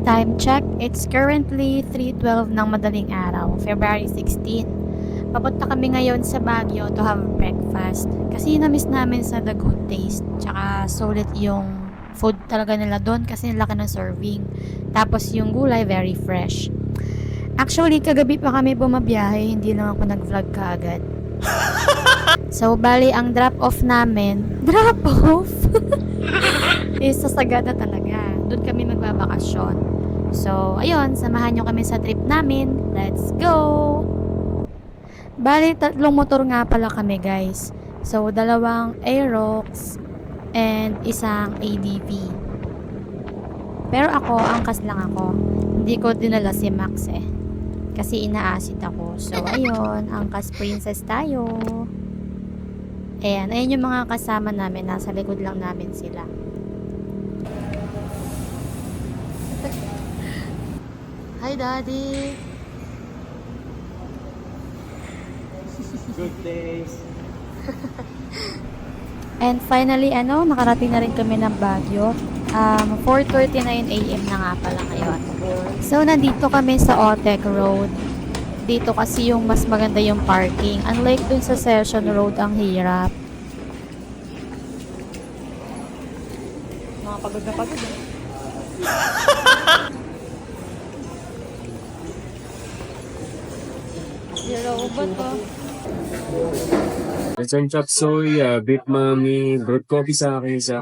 Time check, it's currently 3:12 ng madaling araw, February 16. Papunta kami ngayon sa Baguio to have breakfast kasi na-miss namin sa The Good Taste. Tsaka solid yung food talaga nila doon kasi laki ng serving. Tapos yung gulay very fresh. Actually, kagabi pa kami bumabiyahe, hindi lang ako nag-vlog kaagad. So, bali ang drop-off namin, drop-off? is sa Sagada talaga. Doon kami magbabakasyon. So, ayun, samahan nyo kami sa trip namin. Let's go! Bali, 3 motor nga pala kami, guys. So, 2 Aerox and isang ADV. Pero ako, angkas lang ako. Hindi ko dinala si Max eh. Kasi inaasit ako. So, ayun, angkas princess tayo. Ayan, ayun yung mga kasama namin. Nasa likod lang namin sila. Hi, Daddy! Good days. And finally, nakarating na rin kami ng Baguio. 4:39 AM na nga pala ngayon. So, nandito kami sa Otec Road. Dito kasi yung mas maganda yung parking. Unlike dun sa Session Road, ang hirap. Mga pagod na pagod eh. Zero ubot oh. Lechon chop soy, beef mami, broad coffee sa akin isa.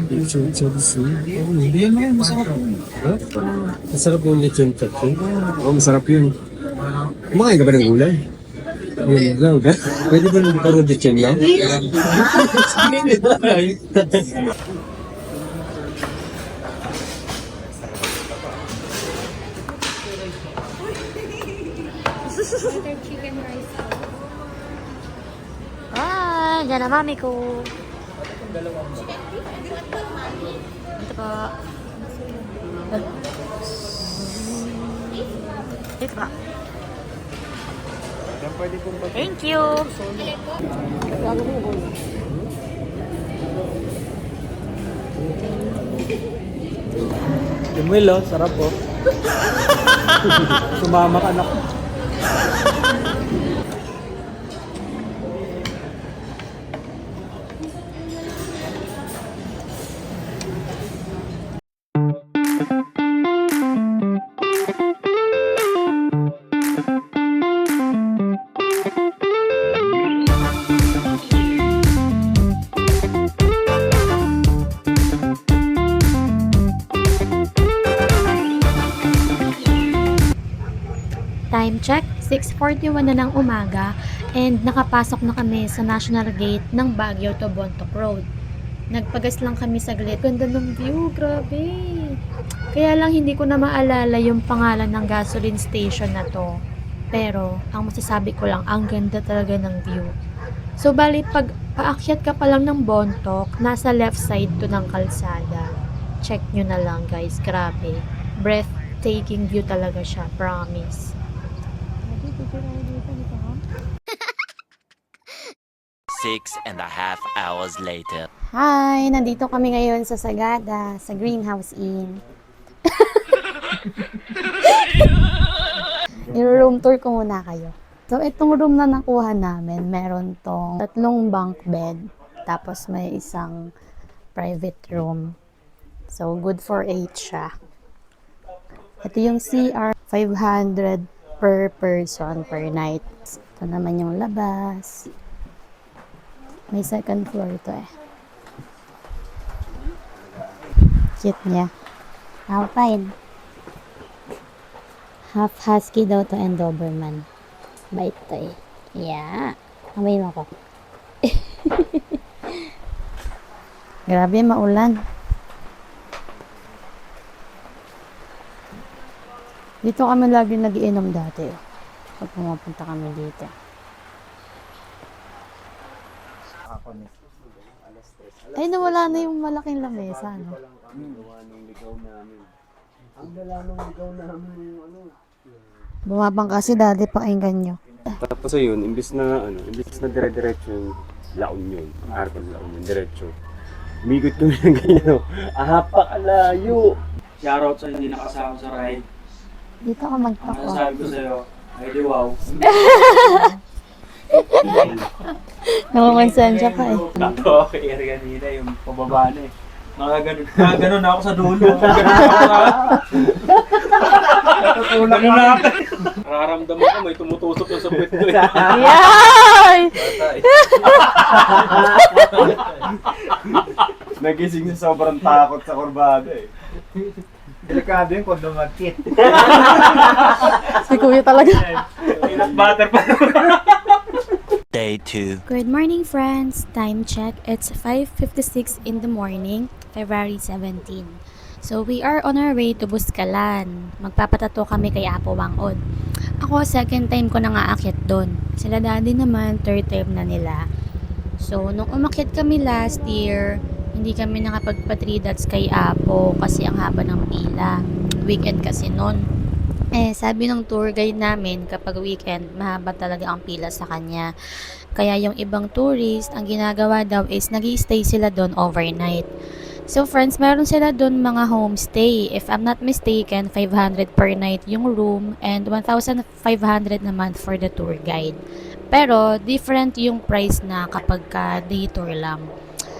Lechon chop soy. Hindi yan masarap yun. Masarap yung lechon chop soy. Oo, masarap yun. Kumakain ka ba ng gulay? Yun lang, ha? Pwede ba nang paro lechon lang? Hi! Diyan na mami ko. Ito po. Ito po. Thank you! Will, oh, sarap po. Sumama ka na. Time check, 6:41 na ng umaga and nakapasok na kami sa National Gate ng Baguio to Bontoc Road. Nagpagas lang kami saglit. Ganda ng view, grabe. Kaya lang hindi ko na maalala yung pangalan ng gasoline station na to. Pero, ang masasabi ko lang, ang ganda talaga ng view. So, bali, pag paakyat ka pa lang ng Bontoc, nasa left side to ng kalsada. Check nyo na lang, guys. Grabe. Breathtaking view talaga siya. Promise. 6.5 hours later. Hi! Nandito kami ngayon sa Sagada, sa Greenhouse Inn. I-room tour ko muna kayo. So, itong room na nakuha namin, meron tong 3 bunk bed, tapos may isang private room. So, good for 8 siya. Ito yung CR, 500 per person per night. Ito naman yung labas. May second floor ito eh. Cute niya. Alpine. Half husky daw to and Doberman. Bait to eh. Yeah. Amoy mo ko. Grabe, maulan. Dito kami lagi nagiinom dati. Pag pumapunta kami dito. Ay, nawala na yung malaking lamesa, no? Ang dala nung ligaw namin yung Bumabang kasi dati pakinggan nyo. Tapos ayun, imbis na dire-diretso yung La Union, Arcon La Union, diretso. Umikot kami ng ganyan, ahapakalayo. Shoutout sa hindi nakasama sa ride. Dito ako Ang magpako. masasabi ko sa'yo, ay di wow. Nakakonsensya ka eh. Natawa ko kay Eri kanina, yung pababa na eh. Nakaganon na ako sa dulo. Nakatulak na ako. Nararamdaman ko, may tumutusok na sa puwet ko eh. Yay! Nagising sa sobrang takot sa kurbada eh. Delikado yun kung dumagkit. Si kuya talaga. Peanut butter pa. Day 2. Good morning, friends. Time check. It's 5:56 in the morning, February 17. So, we are on our way to Buskalan. Magpapatato kami kay Apo Wangod. Ako, second time ko na nga aakyat doon. Sila daddy naman, third time na nila. So, nung umakyat kami last year, hindi kami nakapagpa-3 dots kay Apo kasi ang haba ng pila. Weekend kasi noon. Sabi ng tour guide namin, kapag weekend, mahaba talaga ang pila sa kanya. Kaya yung ibang tourist, ang ginagawa daw is nag-i-stay sila doon overnight. So friends, meron sila doon mga homestay. If I'm not mistaken, 500 per night yung room and 1,500 naman for the tour guide. Pero different yung price na kapag ka day tour lang.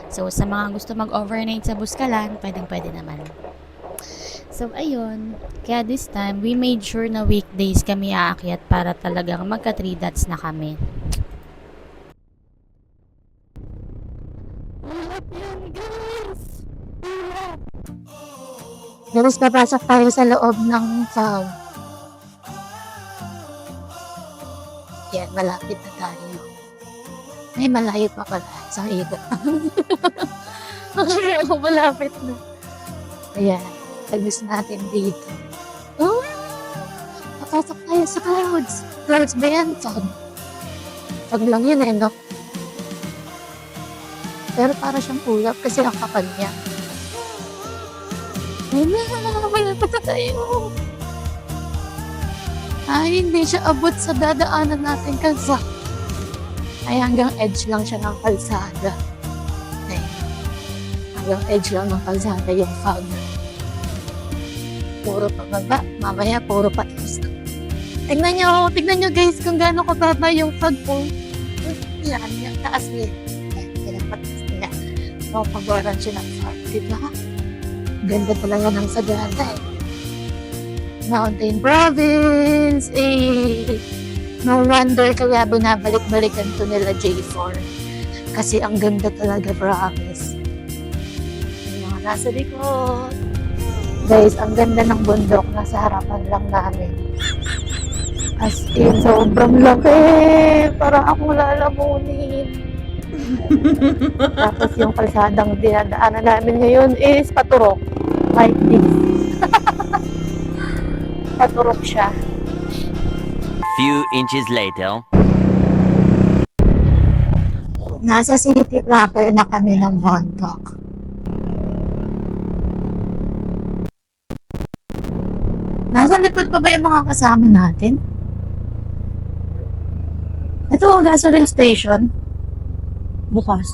So sa mga gusto mag-overnight sa Buskalan, pwedeng-pwede naman. So, ayun. Kaya this time, we made sure na weekdays kami aakyat para talagang magka 3 dots na kami. Guys, papasok tayo sa loob ng farm. Yan, malapit na tayo. Ay, malayo pa pala. Isang ikot. Malapit na. Ayan. Tagis natin dito. Oh! Papasok tayo sa clouds. Clouds ba yan? Fog lang yun eh, no? Pero para siyang ulap kasi ang kapal niya. Ay na, malapit na tayo. Ay, hindi siya abot sa dadaanan natin kalsada. Ay, hanggang edge lang siya ng kalsada. Ay, hanggang edge lang ng kalsada yung fog. Puro pababa, mamaya puro patas. Tignan nyo guys kung gaano kataba yung fog po. Yan, yung taas niya. Yan, patas nila. Mapagoran siya ng fog, diba? Ganda talaga ng sagada eh. Mountain Province, eh. No wonder kaya binabalik-balikan to nila J4. Kasi ang ganda talaga, promise. Yung mga nasa likod. Guys, ang ganda ng bundok. Nasa harapan lang namin. As in, sobrang laki. Parang akong lalamunin. Tapos yung kalsadang dinadaanan namin ngayon is paturok. Like this. Paturok siya. Few inches later. Nasa city proper na kami ng Bontoc. Nasa likod pa ba yung mga kasama natin? Ito ang gasoline station. Bukas.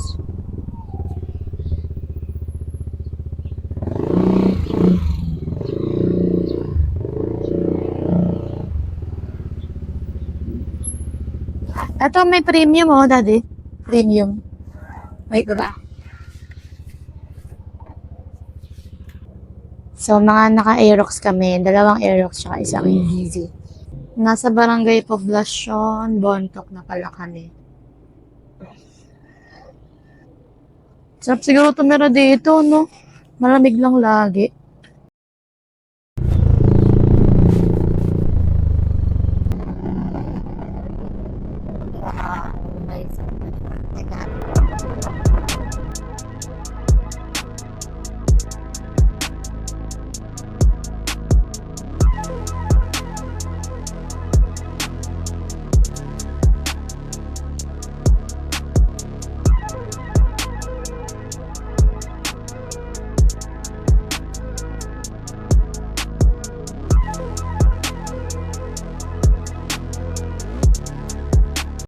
Ito may premium oh, daddy. Premium. Wait ba? So, mga naka-Aerox kami. 2 Aerox tsaka 1 Easy. Nasa Barangay Poblacion, Bontoc na pala kami. Sarap siguro tumira dito, no? Malamig lang lagi.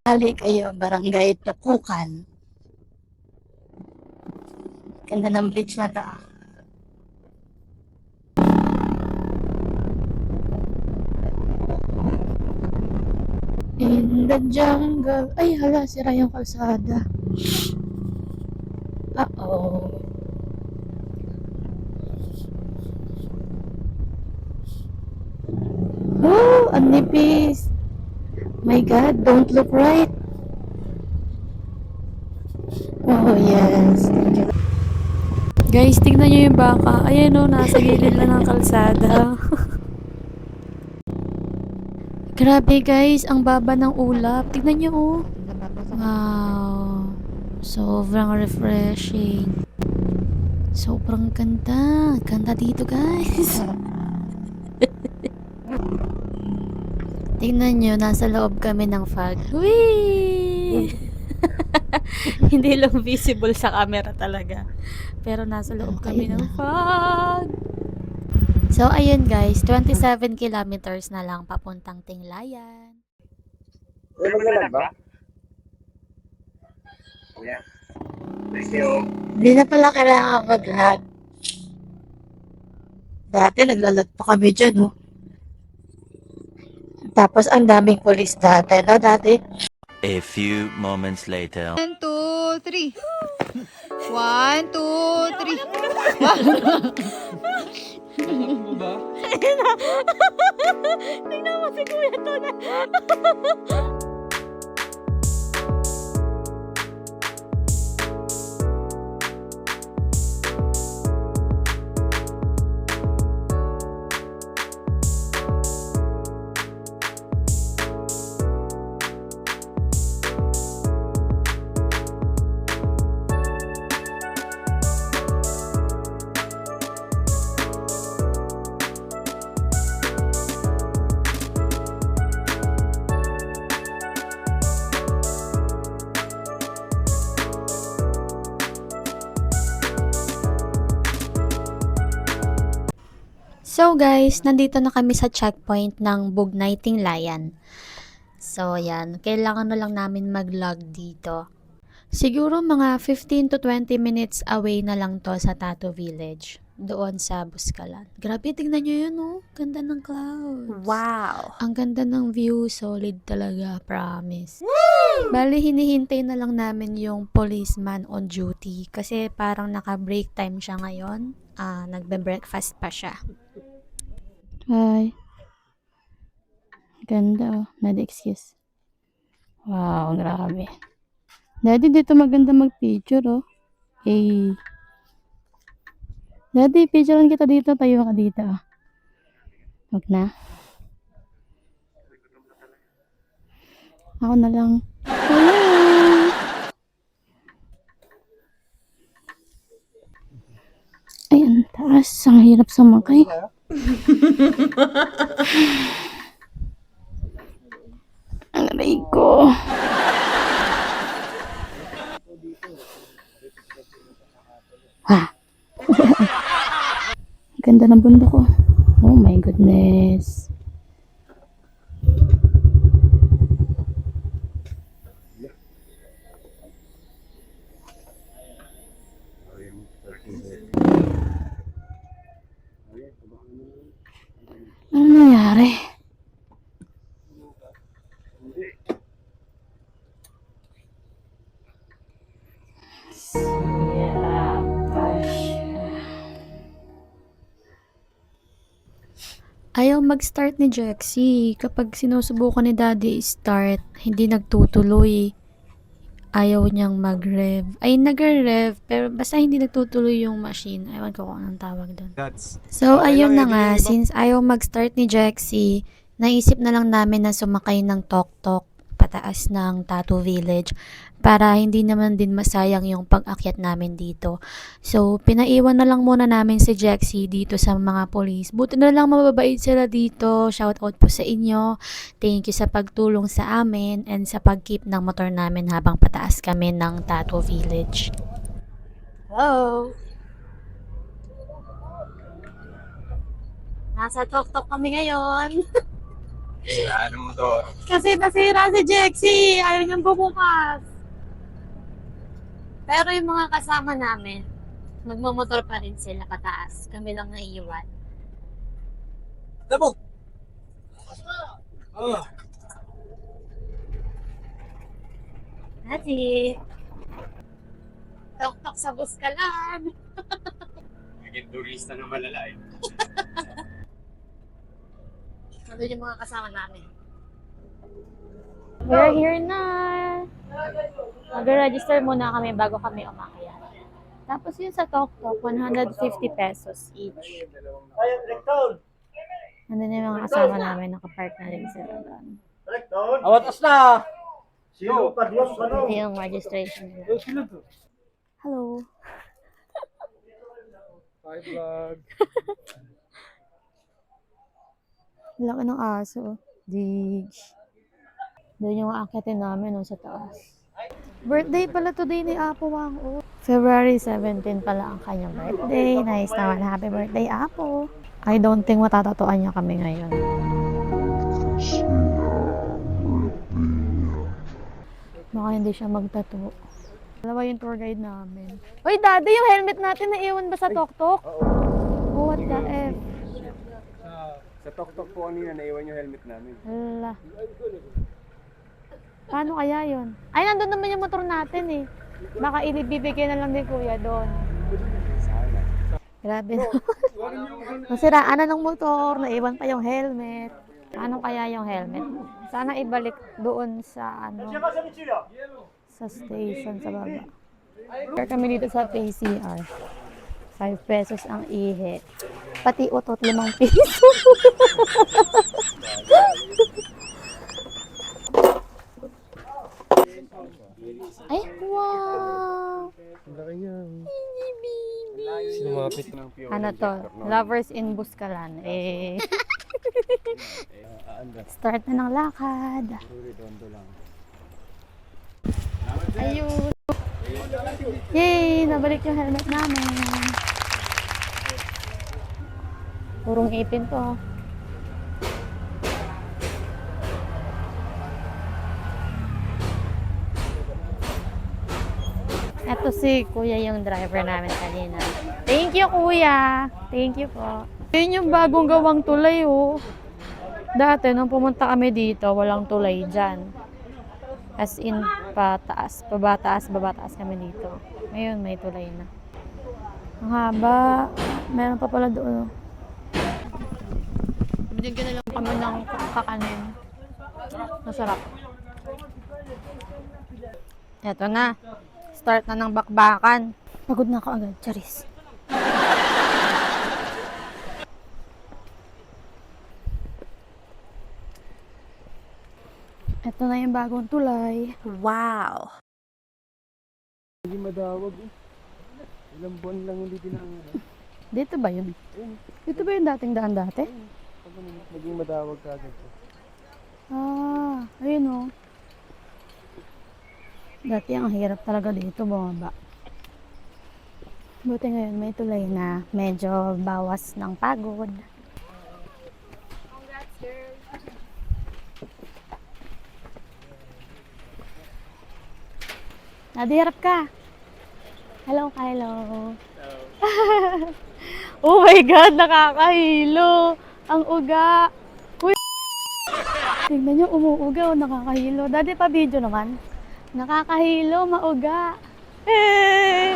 Balik kayo, Barangay Tapukan. Ganda ng bridge na to. In the jungle. Ay, hala, sira yung kalsada. Uh-oh. Oh, ang nipis. My God, don't look right. Oh, yes. Thank you. Guys, tignan nyo yung baka. Ayan o, nasa gilid lang ng kalsada. Grabe guys, ang baba ng ulap. Tignan nyo oh. Wow. Sobrang refreshing. Sobrang ganda. Ganda dito guys. Tingnan nyo, nasa loob kami ng fog. Whee! Hindi lang visible sa camera talaga. Pero nasa loob kami ng fog. So, ayun guys, 27 kilometers na lang papuntang Tinglayan. Hindi na pala kailangan mag-lag. Dati naglalag pa kami dyan, oh. Tapos ang daming pulis dati, no? Dati. A few moments later. 1, 2, 3. 1, 2, 3. Tingnan mo si Kuya to na. So guys, nandito na kami sa checkpoint ng Bugnay Tinglayan. So yan, kailangan na lang namin mag-log dito. Siguro mga 15 to 20 minutes away na lang to sa Tato Village. Doon sa Buskalan. Grabe, tignan nyo yun oh. Ganda ng clouds. Wow. Ang ganda ng view, solid talaga, promise. Bali, hinihintay na lang namin yung policeman on duty kasi parang naka-break time siya ngayon. Nagbe-breakfast pa siya. Hi. Ganda oh. Not excuse. Wow, grabe. Daddy, dito maganda mag-picture oh. Hey. Daddy, picturean kita dito. Tayo ka dito. Huwag na. Ako na lang. Hello! Ayan, taas. Ang hirap sumakay. Ang aray ko. Ha? Ganda ng bundok ko. Oh my goodness. Ano nangyari? Ayaw mag-start ni Jexy. Kapag sinusubukan ni Daddy start, hindi nagtutuloy. Ayaw niyang mag-rev. Ay, nag-rev, pero basta hindi nagtutuloy yung machine. Ewan ko kung anong tawag doon. So, ayun na nga. Since ayaw mag-start ni Jexy, naisip na lang namin na sumakay ng tok-tok pataas ng Tattoo Village para hindi naman din masayang yung pag-akyat namin dito. So, pinaiwan na lang muna namin si Jexy dito sa mga police. Buti na lang mababait sila dito. Shout out po sa inyo. Thank you sa pagtulong sa amin and sa pag-keep ng motor namin habang pataas kami ng Tattoo Village. Hello! Nasa tok-tok kami ngayon. Ano mo to? Kasi nasira si Jexy. Ayaw niyang bumukas. Pero yung mga kasama namin, magmamotor pa rin sila pataas. Kami lang naiiwan. Dabog! Oh. Ati. Tok-tok sa bus ka lang. Naging turista na malala eh. Nandun yung mga kasama namin. We're here na. Mag-register muna kami bago kami umakyat. Tapos yun sa Tok-Tok, 150 pesos each. Nandun yung mga kasama namin, nakapark na rin sila doon. Awatas na! Sino padlos Ito yung registration nila. Hello. Hi vlog! Laki ng aso. Dig. Doon yung aakyatin namin sa taas. Birthday pala today ni Apo Wang O. February 17 pala ang kanyang birthday. Nice naman. Happy birthday, Apo. I don't think matatatuan niya kami ngayon. Baka hindi siya magtato. Dalawa yung tour guide namin. Uy, Daddy, yung helmet natin naiwan ba sa Tok-Tok? Oh, what the F? Sa Tok-Tok po kanina, naiwan yung helmet namin. Hala. Paano kaya yun? Ay, nandun naman yung motor natin eh. Baka ibibigay na lang ni Kuya doon. Grabe na. Nasiraan na ng motor, naiwan pa yung helmet. Paano kaya yung helmet? Sana ibalik doon sa sa station sa baba. Kaya kami dito sa PCR. 5 pesos ang ihe. Pati utot 5 piso. Ay, wow! Ang laki niya. Baby. Sinumapit ng Pio. Ano to? Lovers in Buscalan. Eh. Start na ng lakad. Ayun. Yay! Nabalik yung helmet namin. Purong ipin to. Ito si Kuya yung driver namin kanina. Thank you, Kuya. Thank you po. Yun yung bagong gawang tulay, oh. Dati, nung pumunta kami dito, walang tulay dyan. As in, pataas, babataas kami dito. Ngayon, may tulay na. Ang haba. Meron pa pala doon. Binigyan na lang kami ng kakanin. Masarap. Eto na. Start na ng bakbakan. Pagod na ako agad, Charis. Ito na yung bagong tulay. Wow! Hindi madawag eh. Ilang buwan lang hindi dinaan. Dito ba yun? Dito ba yung dating daan dati? Pag naging madawag ka agad. Ah, ayun o. Dati ang hirap talaga dito bumaba. Buti ngayon may tulay na. Medyo bawas ng pagod. Congrats, girl! Nadirap ka. Hello, hello. Oh my God, nakakahilo. Ang uga. Uy. Tingnan nyo, umuuga o nakakahilo. Dati pa video naman. Nakakahilo, mauga. Eh!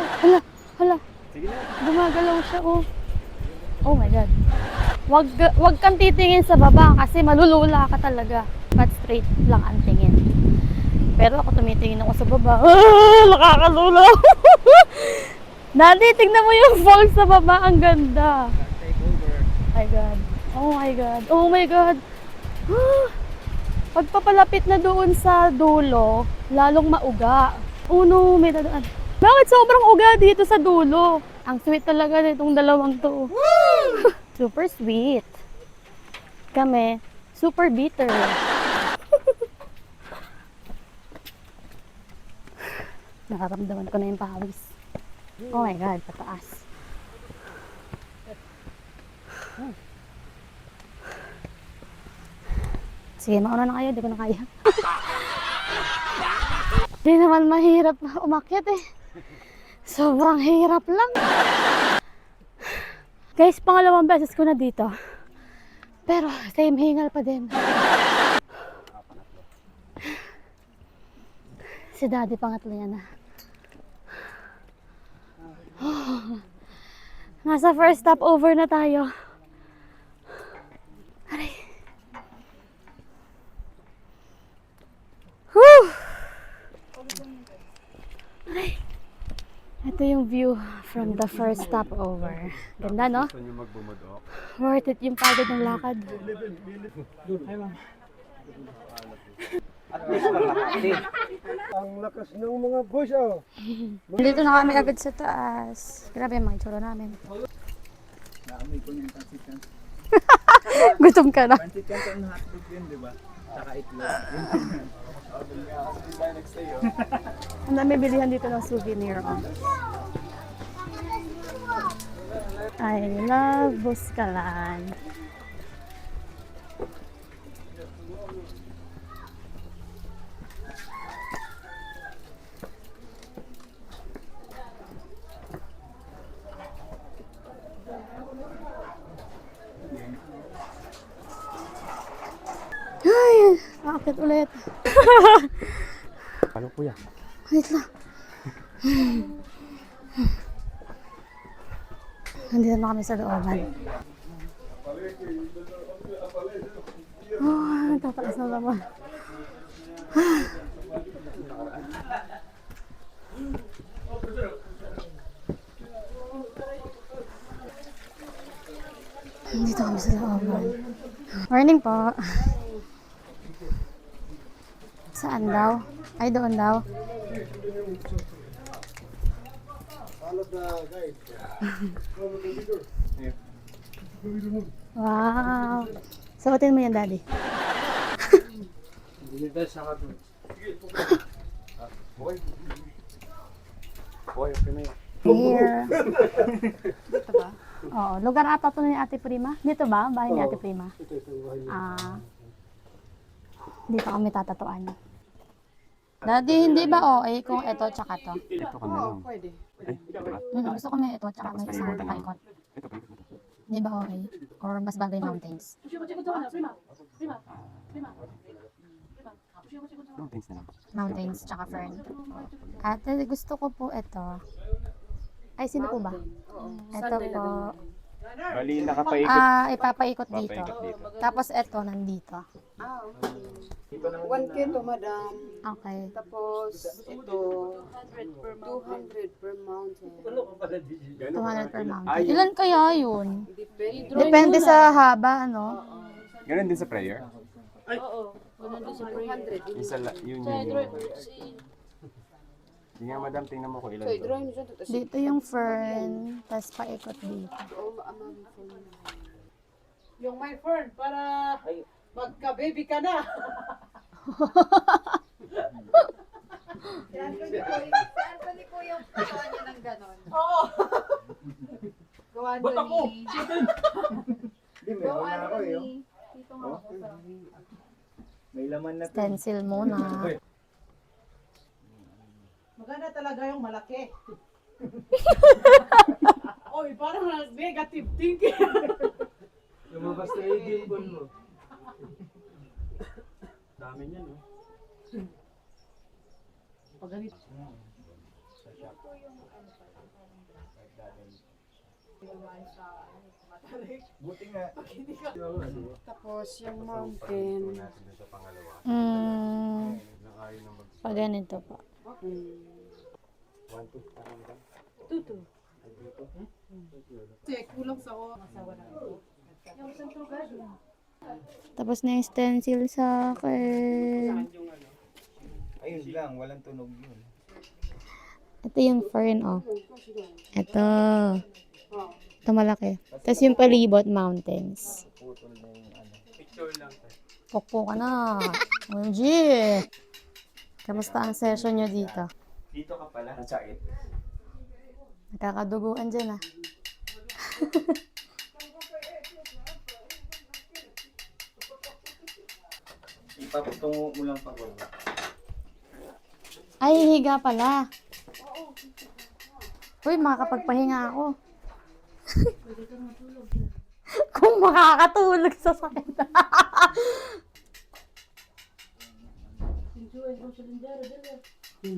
Hala. Gumagalaw siya, oh. Oh my God. Wag kang titingin sa baba kasi malulula ka talaga. But straight lang ang tingin. Pero ako tumitingin ako sa baba. Ah, nakakalula. Daddy, tignan mo yung falls sa baba. Ang ganda. My God. Oh my God. Oh my God. Pagpapalapit na doon sa dulo, lalong mauga. Oh no, may dadaan. Bakit sobrang uga dito sa dulo? Ang sweet talaga nitong dalawang to. Super sweet. Kami, super bitter. Nakaramdaman ko na yung pawis. Oh my God, pataas. Sige, mauna na kayo. Di ko na kaya. Di naman mahirap umakyat eh. Sobrang hirap lang. Guys, pangalawang beses ko na dito. Pero, same hingal pa din. Si Daddy, pangatlo niya na. Nasa first stopover na tayo. Aray. Whew! Aray. Ito yung view from the first stopover. Ganda, no? Gusto niyo magbumudok? Worth it yung pagod ng lakad. Ang lakas ng mga boys, oh. Dito na kami agad sa taas. Grabe yung mga itsura namin. Naamoy ko yung pansikan. Gutom ka na. Pansikan sa hotdog yun, di ba? Tsaka itlog. Next day, oh. Ang dami bilihan dito ng souvenir. Oh. I love Buskalan. Ay, akit ulit. Ano po yan? Wait lang. Nandito na kami sa looban. Oh, tataas na naman. Nandito kami sa looban. Morning po. Saan daw? Ay, doon daw. Wow. Sabatin mo yan, Daddy. Boy, okay na yan. Here. Dito ba? Oo. Lugar ata to ni Ate Prima. Dito ba? Bahay ni Ate Prima. Dito kami tatatuan. Daddy, hindi ba okay kung ito tsaka to? Ito ka na lang. Gusto ko may ito tsaka may isang paikot. Hindi ba okay? Or mas bagay mountains? Mountains na lang. Mountains tsaka fern. Ate, gusto ko po ito. Ay, sino po ba? Ito po. Bali, nakapaikot. Ipapaikot dito. Papaikot dito. Tapos ito, nandito. 1K to, madam. Okay. Tapos, ito, 200 per mountain. 200 per mountain. Ilan kaya yun? Depende. Depende sa haba, ano? Ganun din sa prayer? Oo. 200. Isa yun yung... Sige nga, madam, tingnan mo kung ilan So, to. i-drawing mo dyan. Tapos, Dito yung fern, tapos paikot dito. oo, maamang phone. Yung my friend, para magka-baby ka na. Anthony po yung gawa niya ng ganon. Oo. Gawa Ba't ako? Hindi, meron na ako eh. Oh. Dito nga ako sa... May laman na to. Stencil muna. Maganda talaga yung malaki. Oy, parang negative thinking. Lumabas na yung gimbal mo. Dami niyan, no? Pag ganito. Buti nga. Tapos, yung mountain. Pag ganito pa. Kulang sa asawa na ito. Tapos na yung stencil sa akin. Ayun lang, walang tunog yun. Ito yung fern, oh. Ito. Ito malaki. Tapos yung palibot, mountains. Putol na yung ano. Picture lang. Pokpo ka na. OMG! Kamusta ang session nyo dito? Dito ka pala. Ang sakit. Nakakaduguan dyan, ah. Ipapatungo mo lang pababa. Ay, higa pala. Uy, makakapagpahinga ako. Kung makakatulog sa sakit. Ako,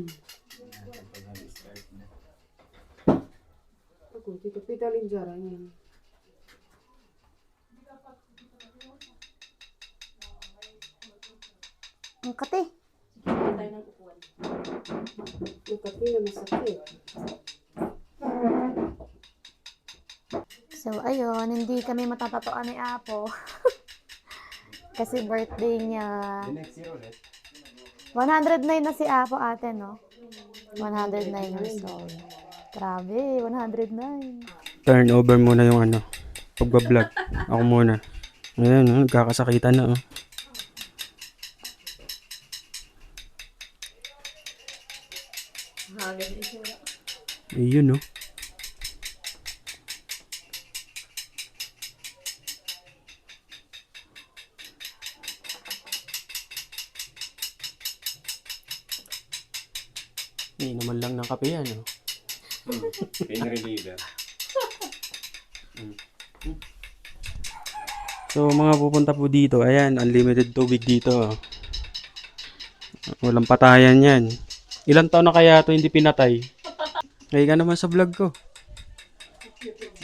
dito pitalin jarang yan. Ang kate. Yung kape na masakit. So, ayun, hindi kami matatatuan ni Apo. Kasi birthday niya. 109 na si Apo ate, no? 109 years old. Grabe, 109. Turn over muna yung ano, pagbablog. Ako muna. Ayan, nagkakasakitan na. Ayun, no? Hindi naman lang ng kape yan, no? Pain reliever. So, mga pupunta po dito, ayan, unlimited tubig dito. Walang patayan yan. Ilang taon na kaya ito hindi pinatay? Ngayon ka naman sa vlog ko.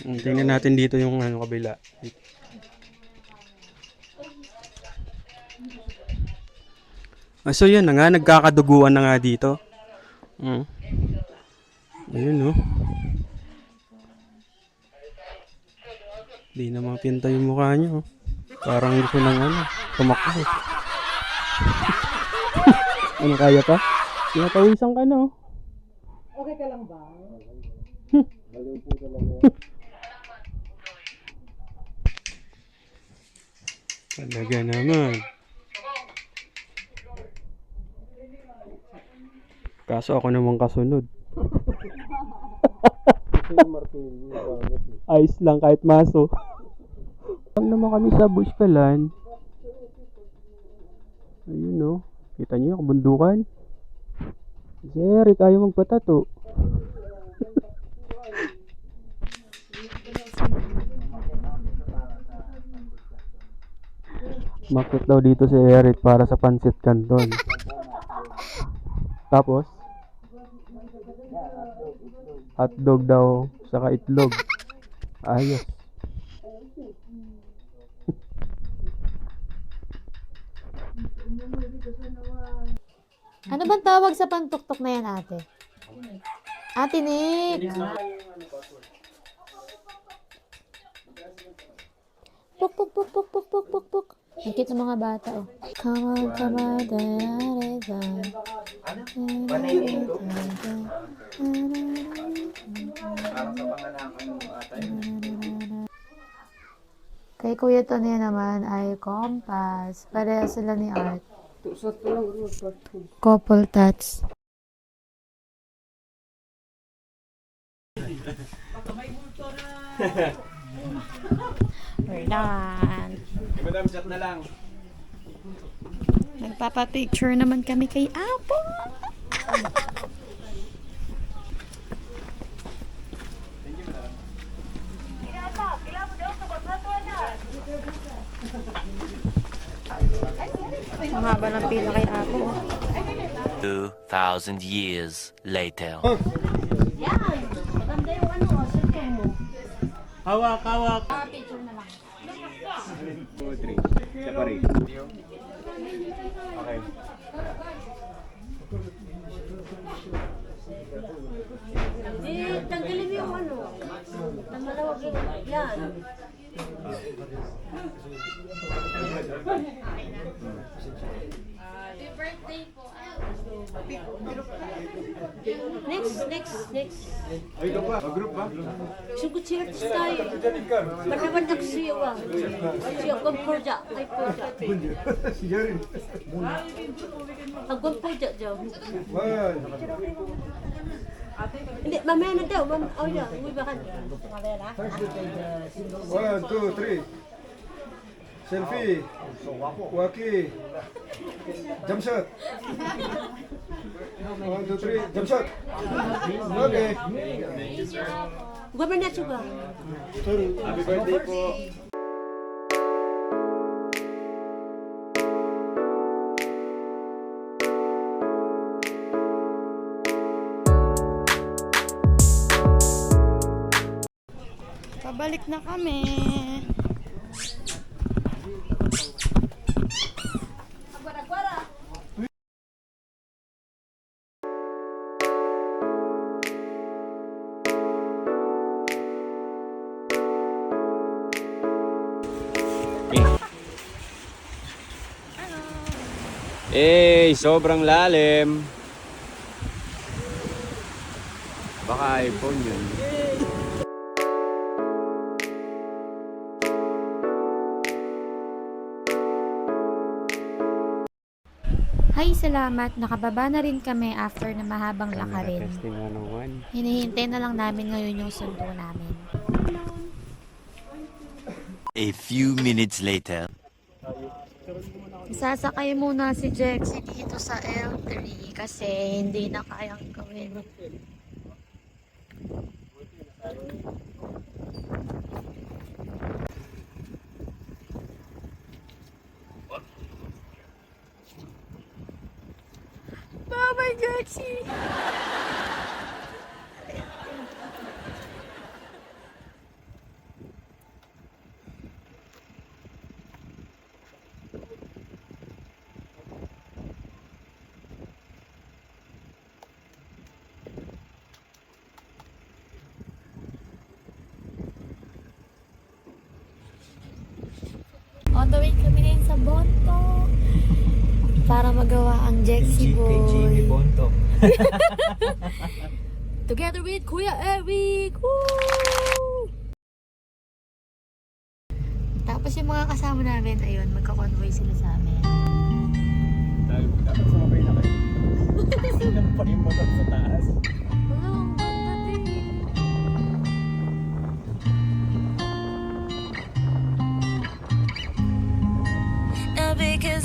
Tingnan natin dito yung ano, kabila. So yun na nga, nagkakaduguan na nga dito. Ayun, no? Di na mapinta yung mukha niyo. Parang gusto ng ano, tumakbo. Ano, kaya pa? Tinatawisan ka, no? Okay ka lang ba? Talaga naman. Kaso ako naman kasunod. Ayos lang kahit maso. Lang naman kami sa Bushkalan. Ayun, no. Kita niyo yung kabundukan. Si Eric ayaw magpatato. Makit daw dito si Eric para sa Pansit Canton. Tapos hotdog daw saka itlog. Ayos. Ano bang tawag sa pantuktok na yan, ate? Ate Nick! Puk, puk, puk, puk, puk, puk, puk, puk. Ang cute ng mga bata, oh. Come on, come on, Kay Kuya Tony naman ay compass. Pareha sila ni Art. Tusot ko lang. Couple tats. We're done. Madam, chat na lang. Nagpapapicture naman kami kay Apo. Ang haba ng pila kay Apo. 2,000 years later. Hawak, hawak. Separate. Okay. Tanggalin mo yung ano. Ang malawag yung yan. Next. Ay, ikaw ba? Mag-group ba? Sugod siya tayo. Manawanag siya wa. Siya gomporja. Ay porja. Siya rin. Ang gomporja daw. One. Hindi, mamaya na daw. Oh yeah, uwi ba ka? One, two, three. Selfie. Waki. Jump shot. One, two, three. Jump shot. Okay. Gawin na siya ba? Happy birthday po. Pabalik na kami. Eh, sobrang lalim. Baka iPhone yun. Hay, salamat. Nakababa na rin kami after na mahabang lakarin. Testing 101. Hinihintay na lang namin ngayon yung sundo namin. A few minutes later. Sasakay muna si Jexy dito sa L3 kasi hindi na kayang gawin. Bye-bye, Jexy! On the way kami rin sa Bonto para magawa ang Jexy Boy. Bonto. Together with Kuya Eric! Woo! Tapos yung mga kasama namin, ayun, magka-convoy sila sa amin. Dapat sumabay na kayo. Sino pa yung motor sa taas? Hello, ang ganda din. Now because